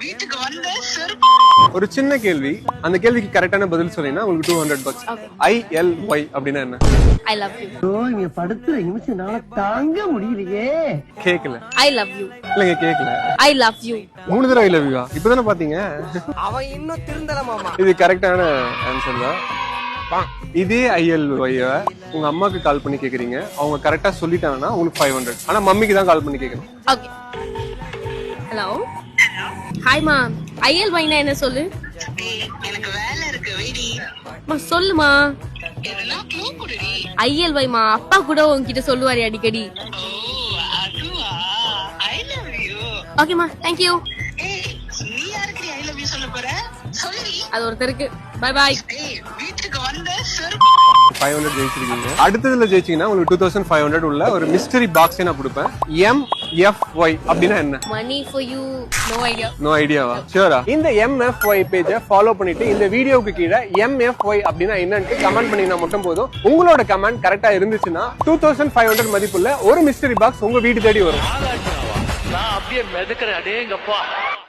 வீட்டுக்கு வந்த ஒரு சின்ன கேள்வி, அந்த கேள்விக்கு கரெக்டான பதில் சொன்னீங்கன்னா உங்களுக்கு $200. ILY அப்படின்னா என்ன? I love you. இங்க படுத்துற நிமிஷம்னால தாங்க முடியலையே. கேக்கல. I love you. இல்லங்க கேக்கல. I love you. 3 தடவை I love you. இப்பதானே பாத்தீங்க. அவன் இன்னும் திருந்தல மாமா. இது கரெக்டான ஆன்சர் தான். இதே ILY உங்க அம்மாக்கு கால் பண்ணி கேக்குறீங்க, அவங்க கரெக்டா சொல்லிட்டாங்கன்னா உங்களுக்கு 500. ஆனா மம்மிக்கு தான் கால் பண்ணி கேட்கணும். Okay. Hello. Hi ma. ILY னா என்ன சொல்லு? எனக்கு வேலை இருக்கு வெயிடி. மா சொல்லுமா. எதனா க்ளூ குடுடி. ILY மா அப்பா கூட உன்கிட்ட சொல்லுவாரு அடிக்கடி. ஓ அதுவா. I love you. Okay ma. Thank you. ஏய் நீ யாருக்கு I love you சொல்ல போற? சொல்லி. அது ஒருத்தருக்கு. Bye bye. ஏய் வீட்டுக்கு வந்த 500 ஜெயிச்சிருக்கீங்க. அடுத்ததுல ஜெயிச்சீங்கன்னா உங்களுக்கு 2500 உள்ள ஒரு மிஸ்டரி பாக்ஸ் நான் கொடுப்பேன். MFY அப்படின்னா என்ன? Money for you. No idea. No ஐடியாவா? ஷூரா? இந்த MFY பேஜை ஃபாலோ பண்ணிட்டு இந்த வீடியோக்கு கீழே MFY அப்படின்னா என்னன்னு கமெண்ட் பண்ணீங்கன்னா மட்டும் போதும். உங்களோட கமெண்ட் கரெக்டா இருந்துச்சுன்னா 2500 மதிப்புள்ள ஒரு மிஸ்டரி பாக்ஸ் உங்க வீடு தேடி வரும். நான் அப்படியே மிதக்கிறேன். அடேங்கப்பா.